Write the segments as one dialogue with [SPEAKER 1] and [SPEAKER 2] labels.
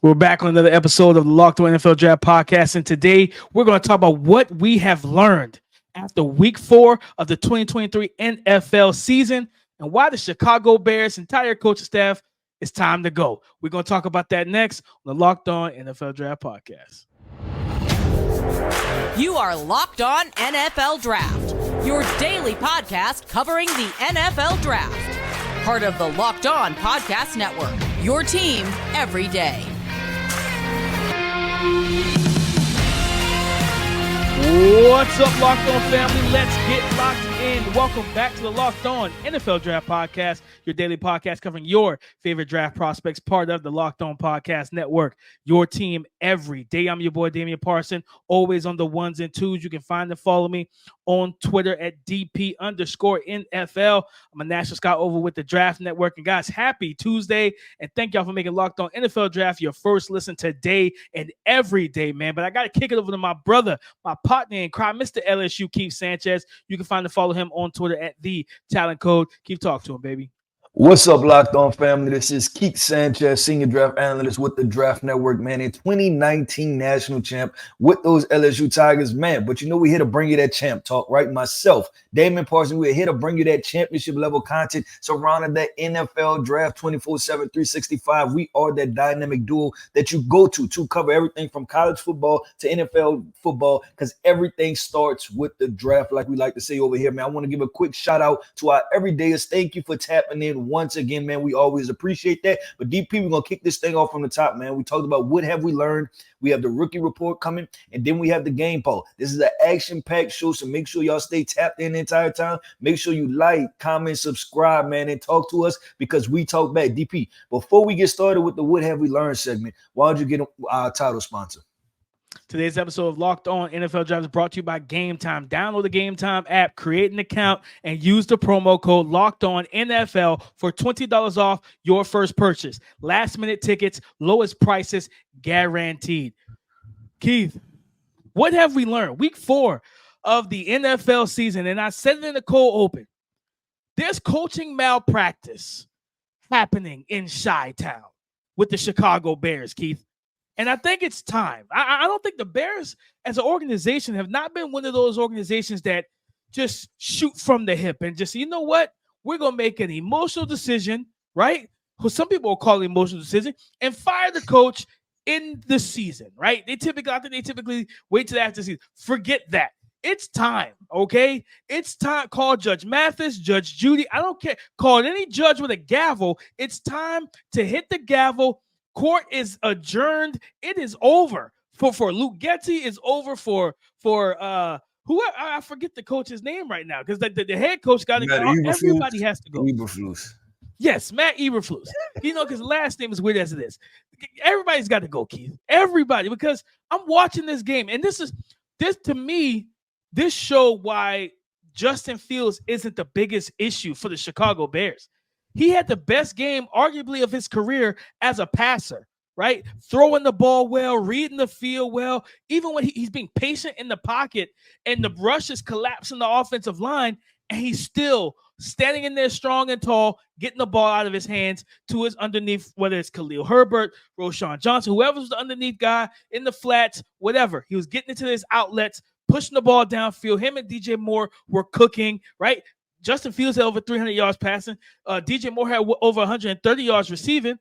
[SPEAKER 1] We're back on another episode of the Locked On NFL Draft Podcast, and today we're going to talk about what we have learned after Week 4 of the 2023 NFL season and why the Chicago Bears' entire coaching staff is time to go. We're going to talk about that next on the Locked On NFL Draft Podcast.
[SPEAKER 2] You are Locked On NFL Draft, your daily podcast covering the NFL Draft. Part of the Locked On Podcast Network, your team every day.
[SPEAKER 1] What's up, Locked On family? Let's get locked in. Welcome back to the Locked On NFL Draft Podcast, your daily podcast covering your favorite draft prospects, part of the Locked On Podcast Network, your team every day. I'm your boy, Damian Parson, always on the ones and twos. You can find and follow me on Twitter at DP_NFL. I'm a national scout over with the Draft Network. And guys, happy Tuesday. And thank y'all for making Locked On NFL Draft your first listen today and every day, man. But I got to kick it over to my brother, my partner in crime, Mr. LSU, Keith Sanchez. You can find and follow him on Twitter at The Talent Code. Keep talking to him, baby.
[SPEAKER 3] What's up, Locked On family? This is Keith Sanchez, Senior Draft Analyst with the Draft Network, man. In 2019 National Champ with those LSU Tigers, man. But you know, we're here to bring you that champ talk, right? Myself, Damon Parsons, we're here to bring you that championship level content surrounding that NFL Draft 24/7, 365. We are that dynamic duo that you go to cover everything from college football to NFL football, because everything starts with the draft, like we like to say over here, man. I want to give a quick shout out to our everydayers. Thank you for tapping in once again, man. We always appreciate that. But DP, we're going to kick this thing off from the top, man. We talked about what have we learned. We have the rookie report coming, and then we have the game poll. This is an action-packed show, so make sure y'all stay tapped in the entire time. Make sure you like, comment, subscribe, man, and talk to us because we talk back. DP, before we get started with the what have we learned segment, why don't you get our title sponsor?
[SPEAKER 1] Today's episode of Locked On NFL Draft is brought to you by GameTime. Download the GameTime app, create an account, and use the promo code Locked On NFL for $20 off your first purchase. Last-minute tickets, lowest prices, guaranteed. Keith, what have we learned? Week 4 of the NFL season, and I said it in the cold open. There's coaching malpractice happening in Chi-Town with the Chicago Bears, Keith. And I think it's time. I don't think the Bears as an organization have not been one of those organizations that just shoot from the hip and just, you know what? We're going to make an emotional decision, right? Who some people will call it emotional decision, and fire the coach in the season, right? I think they typically wait till after the season. Forget that. It's time, okay? It's time. Call Judge Mathis, Judge Judy. I don't care. Call any judge with a gavel. It's time to hit the gavel. Court is adjourned. It is over for Luke Getty. It's over for who I forget the coach's name right now because the head coach got to go. Everybody has to go.
[SPEAKER 3] Eberflus.
[SPEAKER 1] Yes, Matt Eberflus. You know, because the last name is weird as it is. Everybody's got to go, Keith. Everybody, because I'm watching this game, and this to me, this showed why Justin Fields isn't the biggest issue for the Chicago Bears. He had the best game, arguably, of his career as a passer, right? Throwing the ball well, reading the field well. Even when he's being patient in the pocket and the rush is collapsing the offensive line, and he's still standing in there strong and tall, getting the ball out of his hands to his underneath, whether it's Khalil Herbert, Roschon Johnson, whoever's the underneath guy in the flats, whatever. He was getting into his outlets, pushing the ball downfield. Him and DJ Moore were cooking, right? Justin Fields had over 300 yards passing. DJ Moore had over 130 yards receiving.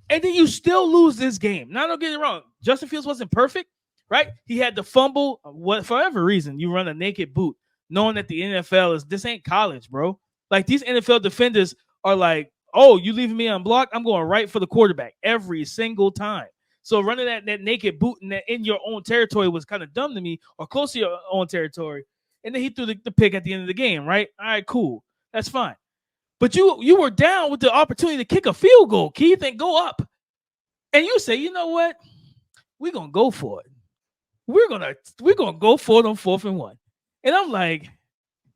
[SPEAKER 1] And then you still lose this game. Now, don't get it wrong. Justin Fields wasn't perfect, right? He had the fumble. For whatever reason, you run a naked boot, knowing that the NFL this ain't college, bro. Like, these NFL defenders are like, oh, you leaving me unblocked? I'm going right for the quarterback every single time. So running that naked boot in your own territory was kind of dumb to me, or close to your own territory. And then he threw the pick at the end of the game, right? All right, cool. That's fine. But you were down with the opportunity to kick a field goal, Keith, and go up. And you say, you know what? We're going to go for it. We're gonna go for it on 4th and 1. And I'm like,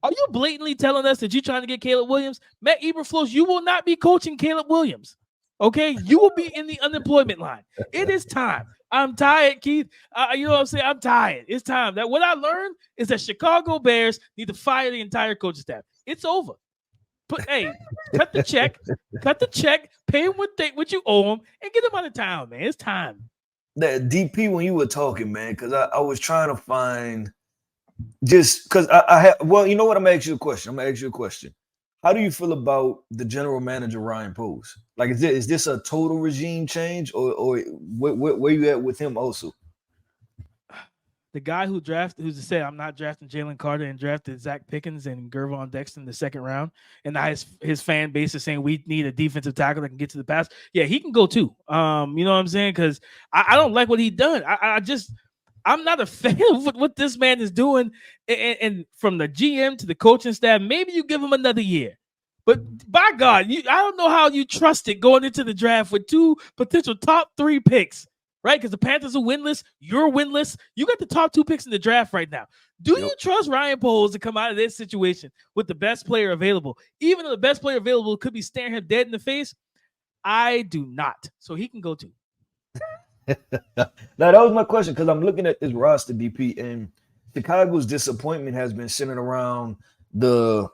[SPEAKER 1] are you blatantly telling us that you're trying to get Caleb Williams? Matt Eberflus, you will not be coaching Caleb Williams. Okay? You will be in the unemployment line. It is time. I'm tired, Keith. You know what I'm saying? I'm tired. It's time. What I learned is that Chicago Bears need to fire the entire coaching staff. It's over. cut the check, pay him what you owe him, and get him out of town, man. It's time.
[SPEAKER 3] That DP, when you were talking, man, because I was trying to find just because I have. Well, you know what? I'm gonna ask you a question. How do you feel about the general manager Ryan Poles? Like, is this a total regime change, or where you at with him also?
[SPEAKER 1] The guy who said I'm not drafting Jalen Carter and drafted Zach Pickens and Gervon Dexter in the second round, and now his fan base is saying we need a defensive tackle that can get to the pass. Yeah, he can go too. You know what I'm saying? Because I don't like what he done. I'm not a fan of what this man is doing. And from the GM to the coaching staff, maybe you give him another year. But by God, I don't know how you trust it going into the draft with 2 potential top 3 picks, right? Because the Panthers are winless. You're winless. You got the top 2 picks in the draft right now. Do you trust Ryan Poles to come out of this situation with the best player available? Even though the best player available could be staring him dead in the face, I do not. So he can go too.
[SPEAKER 3] Now, that was my question, because I'm looking at this roster, DP, and Chicago's disappointment has been centered around the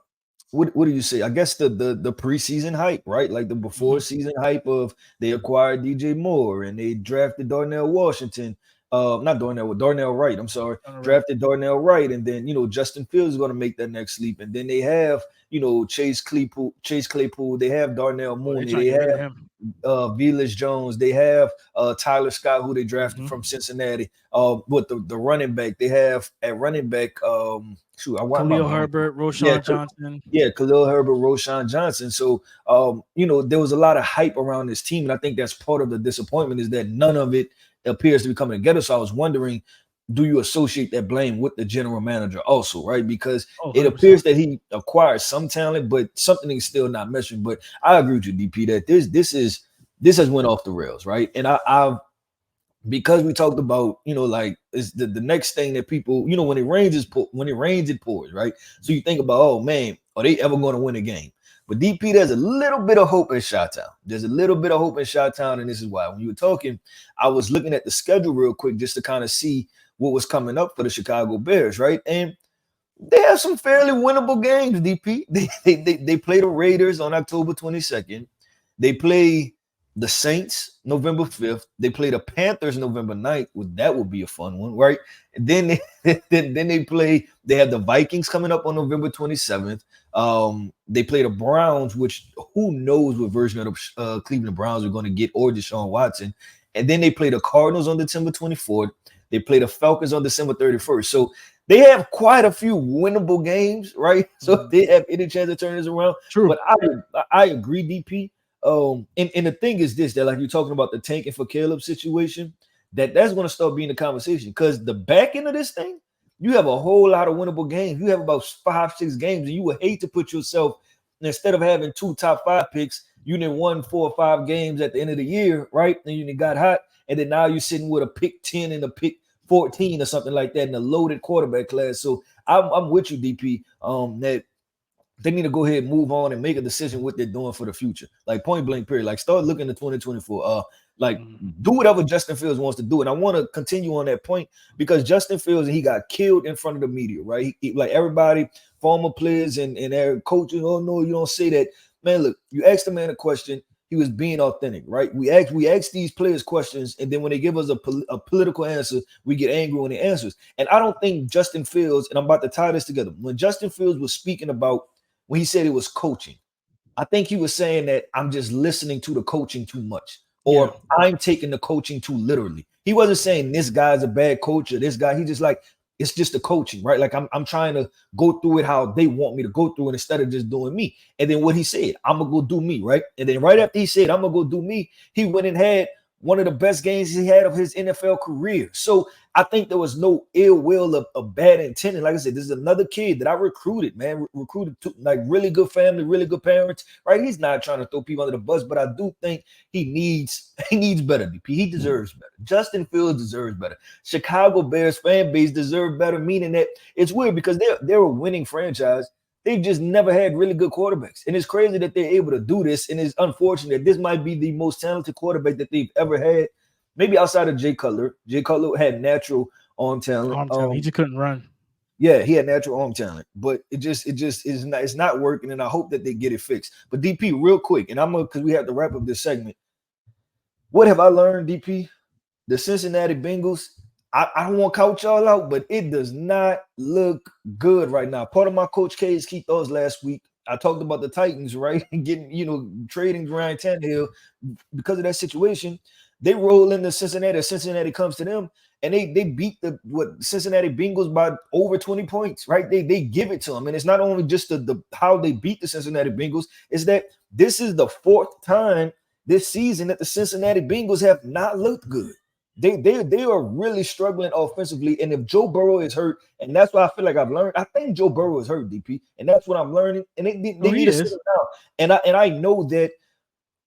[SPEAKER 3] what do you say? I guess the preseason hype, right? Like the before season hype of they acquired DJ Moore and they drafted Darnell Washington. Darnell Wright. I'm sorry. Drafted Darnell Wright, and then Justin Fields is going to make that next leap, and then they have Chase Claypool. They have Darnell Mooney. They have Velus Jones. They have Tyler Scott, who they drafted from Cincinnati. With the running back, they have at running back.
[SPEAKER 1] Khalil Herbert, Roschon Johnson.
[SPEAKER 3] Yeah, Khalil Herbert, Roschon Johnson. So, there was a lot of hype around this team, and I think that's part of the disappointment is that none of it appears to be coming together. So I was wondering, do you associate that blame with the general manager also, right? Because it appears that he acquired some talent, but something is still not meshing. But I agree with you, DP, that this has went off the rails, right? And I because we talked about, like is the next thing that people, when it rains, it pours, right? So you think about, oh man, are they ever going to win a game? But DP, there's a little bit of hope in Chi-Town. There's a little bit of hope in Chi-Town, and this is why. When you were talking, I was looking at the schedule real quick just to kind of see what was coming up for the Chicago Bears, right? And they have some fairly winnable games, DP. They play the Raiders on October 22nd. They play the Saints November 5th. They play the Panthers November 9th. Well, that would be a fun one, right? And then they have the Vikings coming up on November 27th. They play the Browns, which who knows what version of the Cleveland Browns are going to get, or Deshaun Watson. And then they play the Cardinals on December 24th. They play the Falcons on December 31st. So they have quite a few winnable games, right? So if they have any chance to turn this around.
[SPEAKER 1] True.
[SPEAKER 3] But I agree, DP. And the thing is this, that like you're talking about the tanking for Caleb situation, that's going to start being the conversation, because the back end of this thing, you have a whole lot of winnable games. You have about 5-6 games, and you would hate to put yourself, instead of having 2 top 5 picks, you didn't won 4 or 5 games at the end of the year, right? And you got hot, and then now you're sitting with a pick 10 and a pick 14 or something like that in a loaded quarterback class. So I'm with you, DP, that they need to go ahead and move on and make a decision what they're doing for the future. Like point blank period. Like start looking at 2024. Do whatever Justin Fields wants to do. And I want to continue on that point, because Justin Fields, he got killed in front of the media, right? He, like everybody, former players and their coaches, oh no, you don't say that. Man, look, you asked the man a question. He was being authentic, right? We ask these players questions, and then when they give us a political answer, we get angry when they answers. And I don't think Justin Fields, and I'm about to tie this together, when Justin Fields was speaking about, when he said it was coaching, I think he was saying that I'm just listening to the coaching too much, or I'm taking the coaching too literally. He wasn't saying this guy's a bad coach or this guy. He just like, it's just the coaching, right? Like I'm trying to go through it how they want me to go through it instead of just doing me. And then what he said, I'm going to go do me, right? And then right after he said, I'm going to go do me, he went and had one of the best games he had of his NFL career. So I think there was no ill will of bad intent. And like I said, this is another kid that I recruited, man, recruited to, like really good family, really good parents, right? He's not trying to throw people under the bus, but I do think he needs better, DP. He deserves better. Justin Fields deserves better. Chicago Bears fan base deserves better, meaning that it's weird because they're a winning franchise. They've just never had really good quarterbacks. And it's crazy that they're able to do this. And it's unfortunate. This might be the most talented quarterback that they've ever had, maybe outside of Jay Cutler. Jay Cutler had natural arm talent.
[SPEAKER 1] He just couldn't run.
[SPEAKER 3] Yeah, he had natural arm talent, but it just is not, it's not working, and I hope that they get it fixed. But DP, real quick, and I'm gonna, because we have to wrap up this segment. What have I learned, DP? The Cincinnati Bengals. I don't want to couch y'all out, but it does not look good right now. Part of my Coach K's key thoughts last week, I talked about the Titans, right? And getting, trading Ryan Tannehill because of that situation. They roll into Cincinnati. Cincinnati comes to them, and they beat the Cincinnati Bengals by over 20 points, right? They give it to them. And it's not only just the how they beat the Cincinnati Bengals, is that this is the fourth time this season that the Cincinnati Bengals have not looked good. They are really struggling offensively. And if Joe Burrow is hurt, and that's what I feel like I've learned, I think Joe Burrow is hurt, DP, and that's what I'm learning. And they need to sit him down. And I know that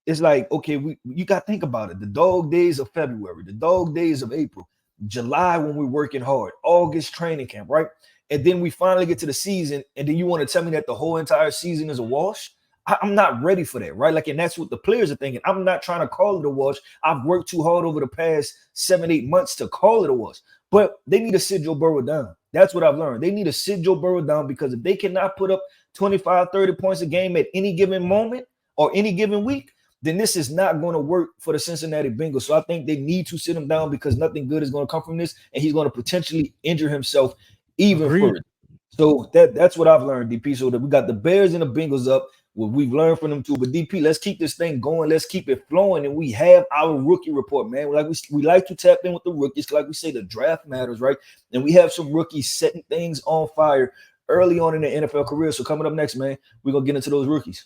[SPEAKER 3] it's like, okay, you got to think about it. The dog days of February, the dog days of April, July when we're working hard, August training camp, right? And then we finally get to the season, and then you want to tell me that the whole entire season is a wash? I'm not ready for that, right? Like, and that's what the players are thinking. I'm not trying to call it a wash. I've worked too hard over the past 7-8 months to call it a wash. But they need to sit Joe Burrow down. That's what I've learned. They need to sit Joe Burrow down, because if they cannot put up 25, 30 points a game at any given moment or any given week, then this is not going to work for the Cincinnati Bengals. So I think they need to sit him down, because nothing good is going to come from this, and he's going to potentially injure himself even further. So that's what I've learned, DP. So that we got the Bears and the Bengals up. Well, we've learned from them too. But DP, let's keep this thing going. Let's keep it flowing. And we have our rookie report, man. Like we like to tap in with the rookies. Like we say, the draft matters, right? And we have some rookies setting things on fire early on in their NFL career. So coming up next, man, we're going to get into those rookies.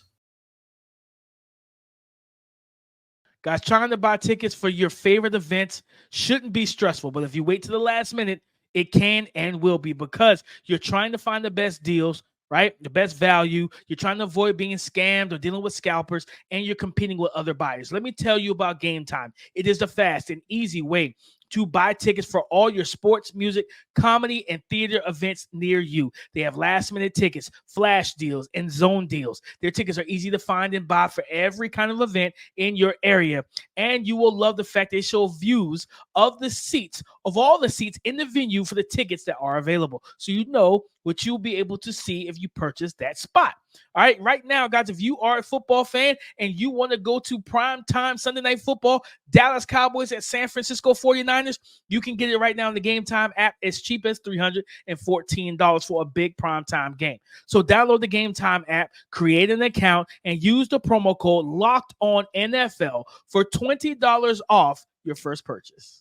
[SPEAKER 1] Guys, trying to buy tickets for your favorite events shouldn't be stressful. But if you wait to the last minute, it can and will be, because you're trying to find the best deals, right? The best value. You're trying to avoid being scammed or dealing with scalpers, and you're competing with other buyers. Let me tell you about GameTime. It is the fast and easy way to buy tickets for all your sports, music, comedy, and theater events near you. They have last-minute tickets, flash deals, and zone deals. Their tickets are easy to find and buy for every kind of event in your area. And you will love the fact they show views of the seats, of all the seats in the venue for the tickets that are available. So you know what you'll be able to see if you purchase that spot. All right, right now, guys, if you are a football fan and you want to go to prime time Sunday Night Football, Dallas Cowboys at San Francisco 49ers, you can get it right now in the GameTime app as cheap as $314 for a big prime time game. So download the GameTime app, create an account, and use the promo code LOCKEDONNFL for $20 off your first purchase.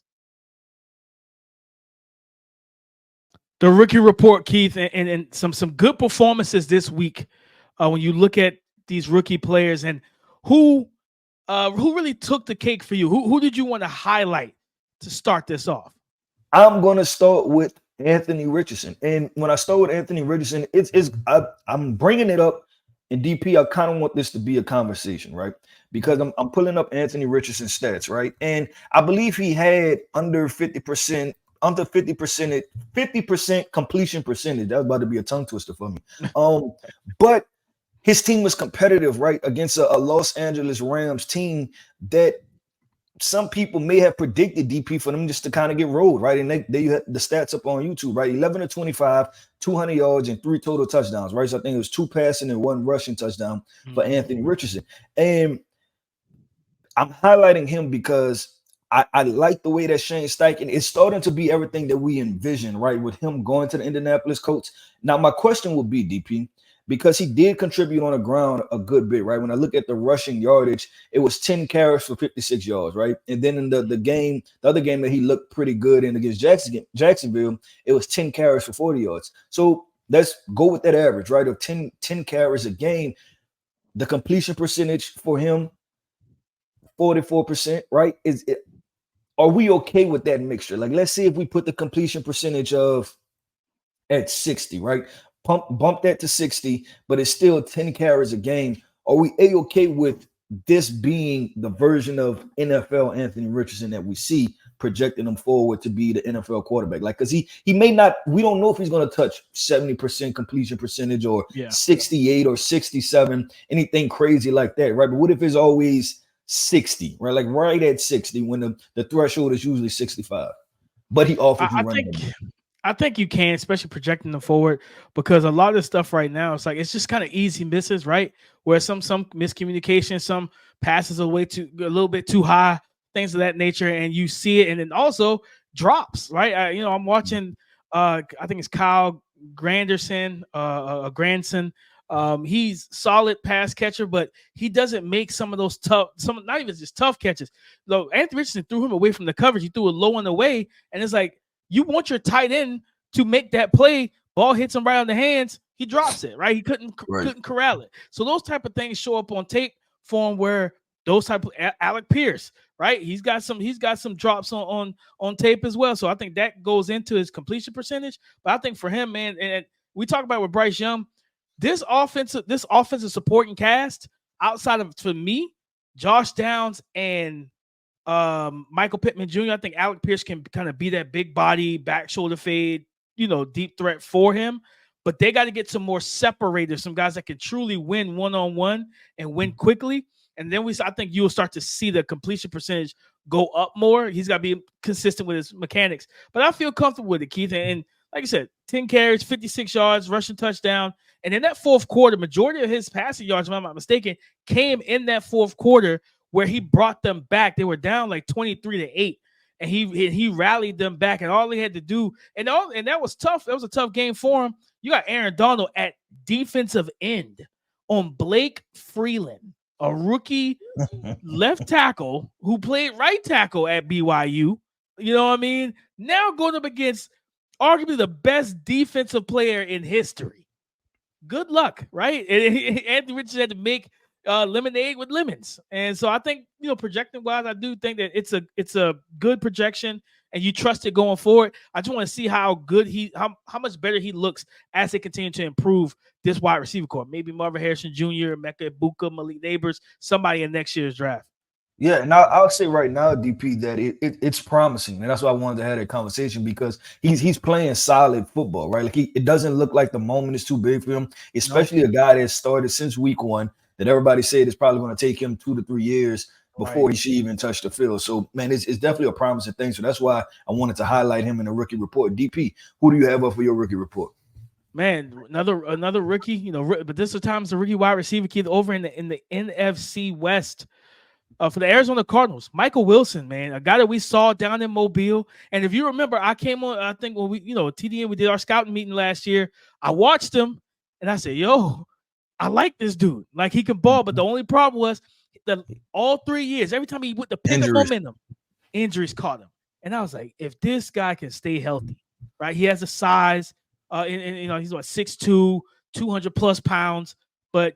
[SPEAKER 1] The rookie report, Keith, and some good performances this week. When you look at these rookie players, and who really took the cake for you? Who did you want to highlight to start this off?
[SPEAKER 3] I'm going to start with Anthony Richardson. And when I start with Anthony Richardson, I'm bringing it up. And DP, I kind of want this to be a conversation, right? Because I'm pulling up Anthony Richardson's stats, right? And I believe he had under 50% completion percentage. That was about to be a tongue twister for me. But his team was competitive, right, against a Los Angeles Rams team that some people may have predicted, DP, for them just to kind of get rolled, right? And they had the stats up on YouTube, right? 11-25, 200 yards, and 3 total touchdowns, right? So I think it was 2 passing and 1 rushing touchdown for Anthony Richardson. And I'm highlighting him because I like the way that Shane Steichen is starting to be everything that we envisioned, right, with him going to the Indianapolis Colts. Now, my question would be, DP, because he did contribute on the ground a good bit, right? When I look at the rushing yardage, it was 10 carries for 56 yards, right? And then in the other game that he looked pretty good in against Jacksonville, it was 10 carries for 40 yards. So let's go with that average, right, of 10 carries a game. The completion percentage for him, 44%, right? Are we okay with that mixture? Like, let's see if we put the completion percentage at 60, right? Bump that to 60, but it's still 10 carries a game. Are we a-okay with this being the version of NFL Anthony Richardson that we see projecting him forward to be the NFL quarterback? Like, because he may not, we don't know if he's going to touch 70% completion percentage or 68 or 67, anything crazy like that, right? But what if it's always 60, right? Like right at 60 when the threshold is usually 65. But he offers you running.
[SPEAKER 1] I think you can, especially projecting them forward, because a lot of the stuff right now, it's just kind of easy misses, right? Where some miscommunication, some passes a little bit too high, things of that nature, and you see it, and then also drops, right? I'm watching. I think it's Kyle Granderson, Grandson. He's solid pass catcher, but he doesn't make some of those not even just tough catches. Though Anthony Richardson threw him away from the coverage. He threw it low and away, and it's like, you want your tight end to make that play. Ball hits him right on the hands. He drops it, right? He couldn't corral it. So those type of things show up on tape for him, where those type of Alec Pierce, right? He's got some drops on tape as well. So I think that goes into his completion percentage. But I think for him, man, and we talk about with Bryce Young, this offensive supporting cast outside of, for me, Josh Downs and Michael Pittman Jr., I think Alec Pierce can kind of be that big body, back shoulder fade, deep threat for him. But they got to get some more separators, some guys that can truly win one-on-one and win quickly. And then I think you'll start to see the completion percentage go up more. He's got to be consistent with his mechanics. But I feel comfortable with it, Keith. And like I said, 10 carries, 56 yards, rushing touchdown. And in that fourth quarter, majority of his passing yards, if I'm not mistaken, came in that fourth quarter, where he brought them back. They were down like 23-8, and he rallied them back. And all he had to do, and that was tough. That was a tough game for him. You got Aaron Donald at defensive end on Blake Freeland, a rookie left tackle who played right tackle at BYU. You know what I mean? Now going up against arguably the best defensive player in history. Good luck, right? And Anthony Richardson had to make lemonade with lemons. And so I think, projecting wise, I do think that it's a good projection, and you trust it going forward. I just want to see how good how much better he looks as they continue to improve this wide receiver core. Maybe Marvin Harrison Jr., Mecca Ibuka, Malik Neighbors, somebody in next year's draft.
[SPEAKER 3] Yeah, and I'll say right now, DP, that it's promising, and that's why I wanted to have that conversation, because he's playing solid football, right? Like it doesn't look like the moment is too big for him, especially a guy that started since week one, that everybody said is probably going to take him 2 to 3 years before he should even touch the field. So, man, it's definitely a promising thing. So that's why I wanted to highlight him in the rookie report. DP, who do you have up for your rookie report?
[SPEAKER 1] Man, another rookie, but this time it's a rookie wide receiver, kid, over in the NFC West. For the Arizona Cardinals, Michael Wilson, man, a guy that we saw down in Mobile. And if you remember, I came on, I think when we, TDN, we did our scouting meeting last year. I watched him and I said, yo, I like this dude. Like, he can ball, but the only problem was that all 3 years, every time he went to pick up momentum, injuries caught him. And I was like, if this guy can stay healthy, right? He has the size, he's what, 6'2", 200 plus pounds. But,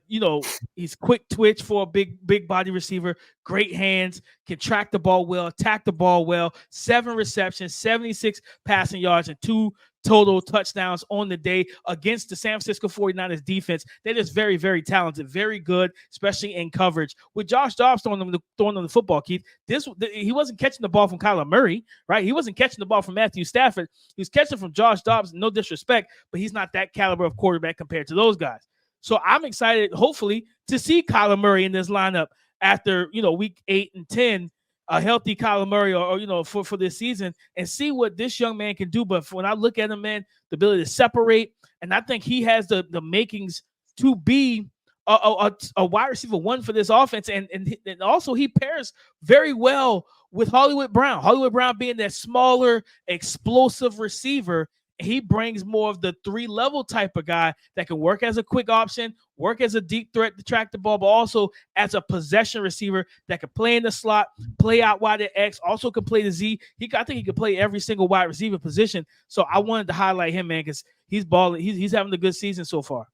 [SPEAKER 1] he's quick twitch for a big body receiver, great hands, can track the ball well, attack the ball well, 7 receptions, 76 passing yards, and 2 total touchdowns on the day against the San Francisco 49ers defense. They're just very, very talented, very good, especially in coverage. With Josh Dobbs throwing them the football, Keith, he wasn't catching the ball from Kyler Murray, right? He wasn't catching the ball from Matthew Stafford. He was catching from Josh Dobbs, no disrespect, but he's not that caliber of quarterback compared to those guys. So I'm excited, hopefully, to see Kyler Murray in this lineup after, week 8 and 10, a healthy Kyler Murray or for this season, and see what this young man can do. But when I look at him, man, the ability to separate, and I think he has the makings to be a wide receiver one for this offense. And also he pairs very well with Hollywood Brown. Hollywood Brown being that smaller, explosive receiver. He brings more of the 3-level type of guy that can work as a quick option, work as a deep threat to track the ball, but also as a possession receiver that can play in the slot, play out wide at X, also can play the Z. I think he can play every single wide receiver position. So I wanted to highlight him, man, because he's balling. He's having a good season so far.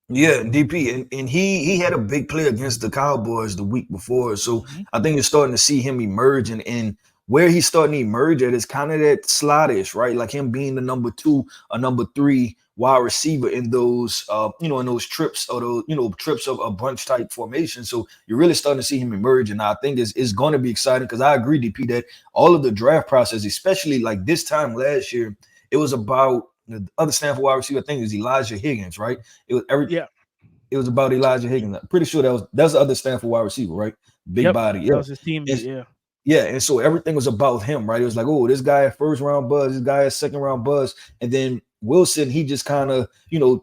[SPEAKER 3] Yeah, DP, and he had a big play against the Cowboys the week before. So I think you're starting to see him emerge, and where he's starting to emerge at is kind of that slottish, right? Like him being the number 2 or number 3 wide receiver in those, in those trips or those, trips of a bunch type formation. So you're really starting to see him emerge. And I think it's going to be exciting, because I agree, DP, that all of the draft process, especially like this time last year, it was about the other Stanford wide receiver. I think it was Elijah Higgins, right? It was about Elijah Higgins. I'm pretty sure that's the other Stanford wide receiver, right? Big body. Yeah.
[SPEAKER 1] That was his teammate, yeah.
[SPEAKER 3] Yeah, and so everything was about him, right? It was like, oh, this guy had first round buzz, this guy had second round buzz, and then Wilson, he just kind of,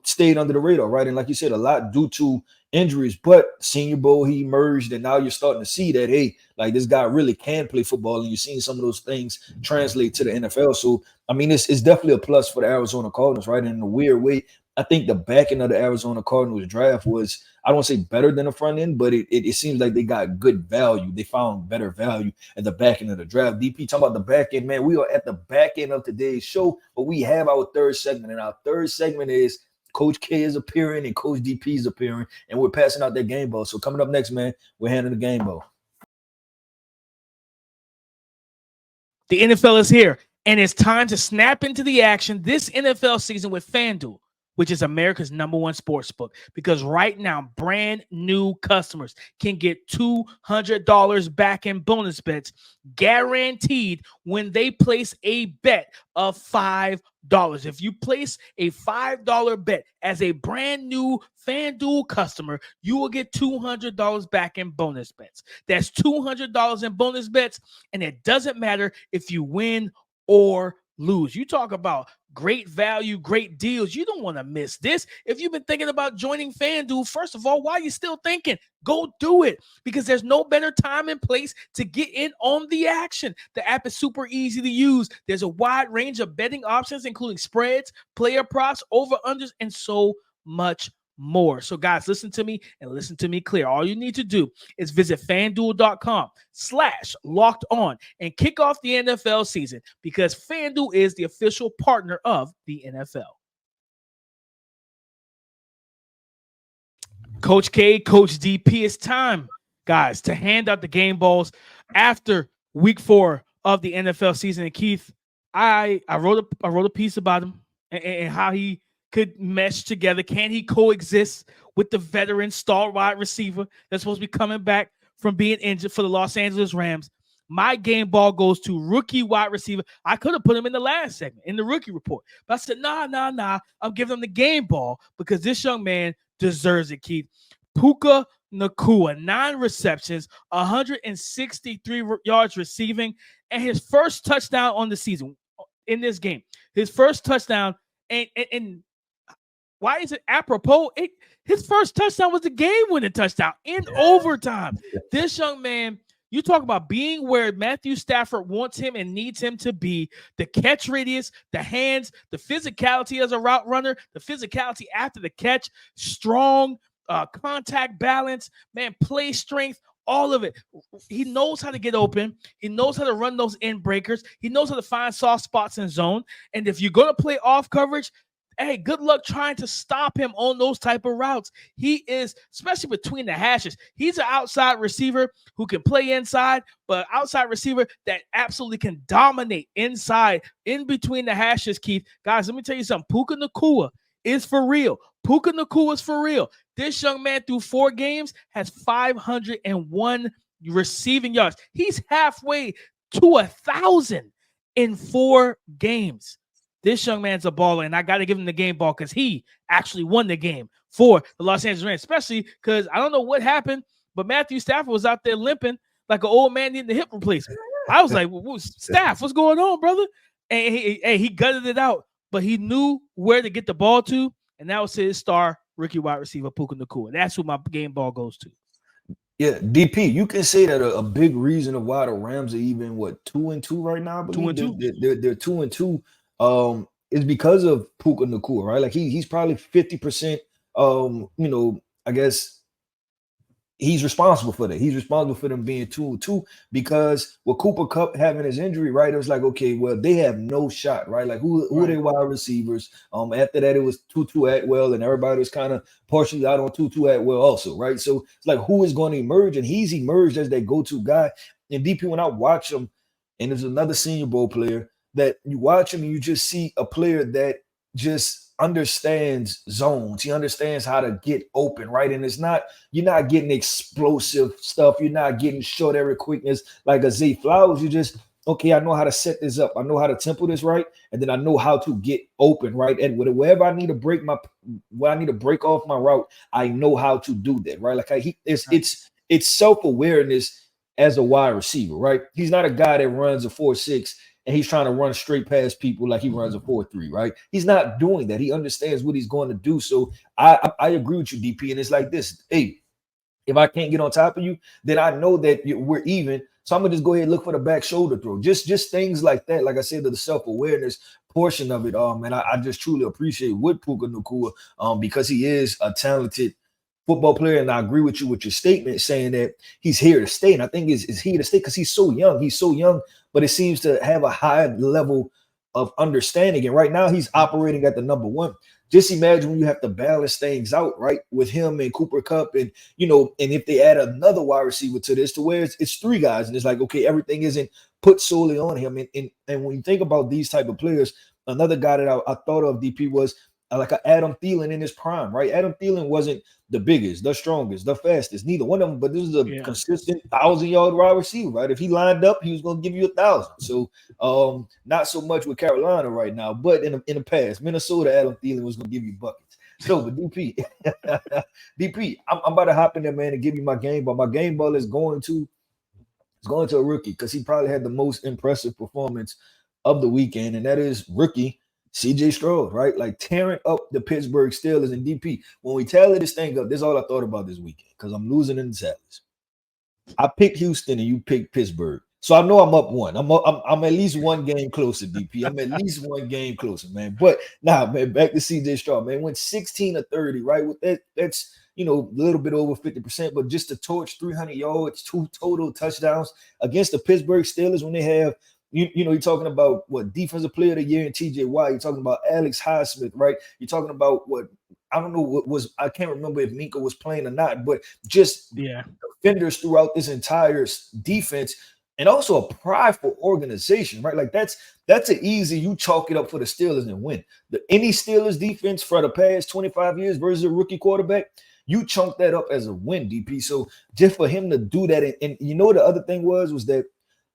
[SPEAKER 3] stayed under the radar, right? And like you said, a lot due to injuries, but Senior Bowl, he emerged, and now you're starting to see that, hey, like this guy really can play football, and you're seeing some of those things translate to the NFL. So, I mean, it's definitely a plus for the Arizona Cardinals, right? And in a weird way, I think the back end of the Arizona Cardinals draft was, I don't say better than the front end, but it seems like they got good value. They found better value at the back end of the draft. DP, talking about the back end, man, we are at the back end of today's show, but we have our third segment, and our third segment is Coach K is appearing and Coach DP is appearing, and we're passing out that game ball. So coming up next, man, we're handing the game ball.
[SPEAKER 1] The NFL is here, and it's time to snap into the action this NFL season with FanDuel, which is America's #1 sportsbook, because right now, brand new customers can get $200 back in bonus bets guaranteed when they place a bet of $5. If you place a $5 bet as a brand new FanDuel customer, you will get $200 back in bonus bets. That's $200 in bonus bets, and it doesn't matter if you win or lose. You talk about great value, great deals. You don't want to miss this. If you've been thinking about joining FanDuel, first of all, why are you still thinking? Go do it, because there's no better time and place to get in on the action. The app is super easy to use. There's a wide range of betting options, including spreads, player props, over-unders, and so much more. So guys, listen to me and listen to me clear. All you need to do is visit FanDuel.com/locked-on and kick off the NFL season, because FanDuel is the official partner of the NFL. Coach K, Coach DP, it's time, guys, to hand out the game balls after week 4 of the NFL season. And Keith, I wrote a piece about him and how he could mesh together. Can he coexist with the veteran star wide receiver that's supposed to be coming back from being injured for the Los Angeles Rams? My game ball goes to rookie wide receiver. I could have put him in the last segment, in the rookie report, but I said, nah. I'm giving him the game ball because this young man deserves it, Keith. Puka Nacua, 9 receptions, 163 yards receiving, and his first touchdown on the season in this game. His first touchdown, and why is it apropos? His first touchdown was the game-winning touchdown in overtime. This young man, you talk about being where Matthew Stafford wants him and needs him to be. The catch radius, the hands, the physicality as a route runner, the physicality after the catch, strong contact balance, man, play strength, all of it. He knows how to get open. He knows how to run those end breakers. He knows how to find soft spots in zone. And if you're going to play off coverage, hey, good luck trying to stop him on those type of routes. He is, especially between the hashes, he's an outside receiver who can play inside, but outside receiver that absolutely can dominate inside, in between the hashes, Keith. Guys, let me tell you something. Puka Nacua is for real. Puka Nacua is for real. This young man through 4 games has 501 receiving yards. He's halfway to 1,000 in 4 games. This young man's a baller, and I got to give him the game ball because he actually won the game for the Los Angeles Rams, especially because I don't know what happened, but Matthew Stafford was out there limping like an old man needing a hip replacement. I was like, Staff, what's going on, brother? And he gutted it out, but he knew where to get the ball to, and that was his star rookie wide receiver, Puka Nacua. That's who my game ball goes to.
[SPEAKER 3] Yeah, DP, you can say that a big reason of why the Rams are even, 2-2 right now?
[SPEAKER 1] 2-2.
[SPEAKER 3] They're 2-2. Is because of Puka Nacua, right? Like he's probably 50%. I guess he's responsible for that. He's responsible for them being 2-2 because with Cooper Kupp having his injury, right? It was like, okay, well, they have no shot, right? Like who are their wide receivers? After that, it was Tutu Atwell, and everybody was kind of partially out on Tutu Atwell also, right? So it's like, who is going to emerge? And he's emerged as their go-to guy. And DP, when I watch him, and there's another Senior Bowl player that you watch him and you just see a player that just understands zones. He understands how to get open, right? And you're not getting explosive stuff. You're not getting short area quickness like a Zay Flowers. You just, okay, I know how to set this up. I know how to tempo this right. And then I know how to get open, right? And wherever I need to break off my route, I know how to do that, right? Like it's self-awareness as a wide receiver, right? He's not a guy that runs a 4.6 and he's trying to run straight past people like he runs a 4.3, right? He's not doing that. He understands what he's going to do. So I agree with you, DP. And it's like this. Hey, if I can't get on top of you, then I know that we're even. So I'm gonna just go ahead and look for the back shoulder throw. Just things like that. Like I said, the self-awareness portion of it. And I just truly appreciate with Puka Nacua, because he is a talented football player. And I agree with you with your statement saying that he's here to stay. And I think is here to stay because he's so young. He's so young, but it seems to have a high level of understanding. And right now he's operating at the number one. Just imagine when you have to balance things out, right? With him and Cooper Kupp and, and if they add another wide receiver to this to where it's three guys and it's like, okay, everything isn't put solely on him. And when you think about these type of players, another guy that I thought of, DP, was like a Adam Thielen in his prime, right? Adam Thielen wasn't the biggest, the strongest, the fastest, neither one of them, but this is a consistent 1,000-yard wide receiver, right? If he lined up, he was going to give you 1,000. So not so much with Carolina right now, but in the past, Minnesota, Adam Thielen was going to give you buckets. So, but DP, I'm about to hop in there, man, and give you my game ball. My game ball is going to a rookie because he probably had the most impressive performance of the weekend, and that is rookie CJ Stroud, right? Like tearing up the Pittsburgh Steelers. And DP, when we tally this thing up, this is all I thought about this weekend because I'm losing in the tallies. I picked Houston and you picked Pittsburgh. So I know I'm up one. I'm at least one game closer, DP. I'm at least one game closer, man. But man, back to CJ Stroud, man. Went 16 of 30, right? With that's a little bit over 50%, but just to torch 300 yards, 2 total touchdowns against the Pittsburgh Steelers when they have you're talking about what defensive player of the year in TJ Watt. You're talking about Alex Highsmith, right? You're talking about what I don't know what was. I can't remember if Minka was playing or not, but just defenders throughout this entire defense, and also a prideful organization, right? Like that's an easy. You chalk it up for the Steelers and win. Any Steelers defense for the past 25 years versus a rookie quarterback, you chunk that up as a win, DP. So just for him to do that, and the other thing was that.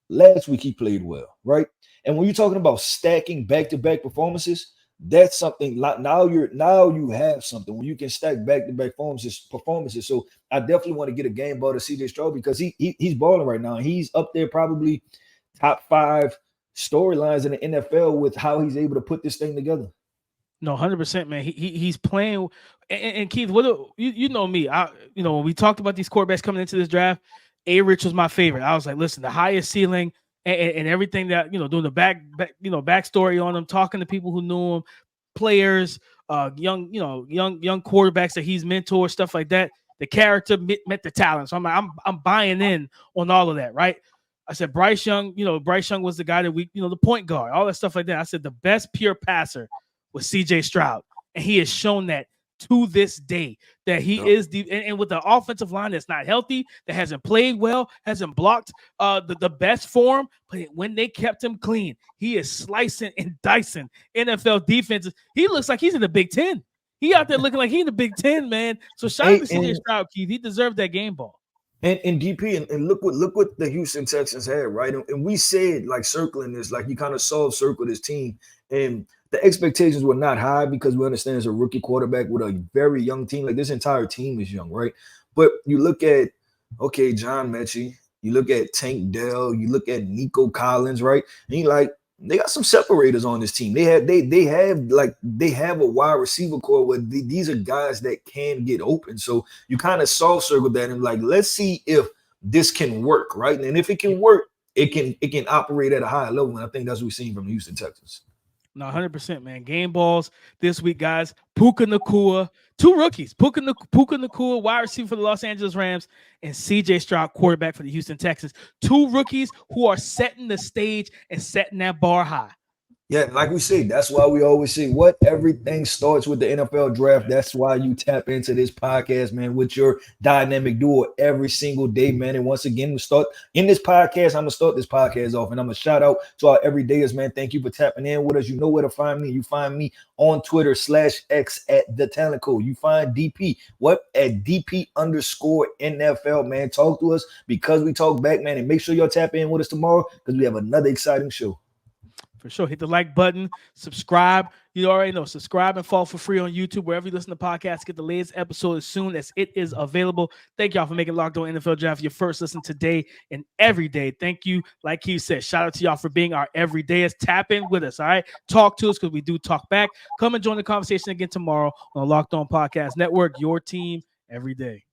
[SPEAKER 3] Last week he played well, right? And when you're talking about stacking back-to-back performances, that's something like now you have something when you can stack back-to-back performances. So I definitely want to get a game ball to CJ Stroud because he's balling right now. He's up there probably top 5 storylines in the NFL with how he's able to put this thing together.
[SPEAKER 1] No, 100%, man. He's playing. And Keith, what you know me? When we talked about these quarterbacks coming into this draft. A-Rich was my favorite. I was like, listen, the highest ceiling and everything that, doing the backstory on him, talking to people who knew him, players, young quarterbacks that he's mentored, stuff like that. The character met the talent. So I'm buying in on all of that, right? I said, Bryce Young was the guy that the point guard, all that stuff like that. I said, the best pure passer was CJ Stroud. And he has shown that to this day that he is and with the offensive line that's not healthy, that hasn't played well, hasn't blocked the best for him, but when they kept him clean, he is slicing and dicing NFL defenses. He looks like he's in the Big Ten. He out there looking like he's in the Big Ten, man. So shout out to CJ Stroud, Keith. He deserved that game ball.
[SPEAKER 3] And DP, and look what the Houston Texans had, right? And we said, like, circling this, like you kind of circle this team, and the expectations were not high because we understand it's a rookie quarterback with a very young team. Like this entire team is young, right? But you look at, John Mechie, you look at Tank Dell, you look at Nico Collins, right? And you like, they got some separators on this team. They have a wide receiver core where these are guys that can get open. So you kind of soft circle that and like, let's see if this can work, right? And if it can work, it can operate at a higher level. And I think that's what we've seen from the Houston Texans.
[SPEAKER 1] No, 100%, man. Game balls this week, guys. Puka Nacua, 2 rookies. Puka Nacua, wide receiver for the Los Angeles Rams, and CJ Stroud, quarterback for the Houston Texans. 2 rookies who are setting the stage and setting that bar high.
[SPEAKER 3] Yeah, like we say, that's why we always say everything starts with the NFL draft. That's why you tap into this podcast, man, with your dynamic duo every single day, man. And once again, we start in this podcast. I'm going to start this podcast off, and I'm going to shout out to our everydayers, man. Thank you for tapping in with us. You know where to find me. You find me on Twitter /X at The Talent Code. You find DP, at DP_NFL, man. Talk to us because we talk back, man. And make sure y'all tap in with us tomorrow because we have another exciting show.
[SPEAKER 1] For sure. Hit the like button, subscribe. You already know. Subscribe and follow for free on YouTube. Wherever you listen to podcasts, get the latest episode as soon as it is available. Thank y'all for making Locked On NFL Draft your first listen today and every day. Thank you. Like he said, shout out to y'all for being our everydayers. Tap in with us, all right? Talk to us because we do talk back. Come and join the conversation again tomorrow on the Locked On Podcast Network, your team every day.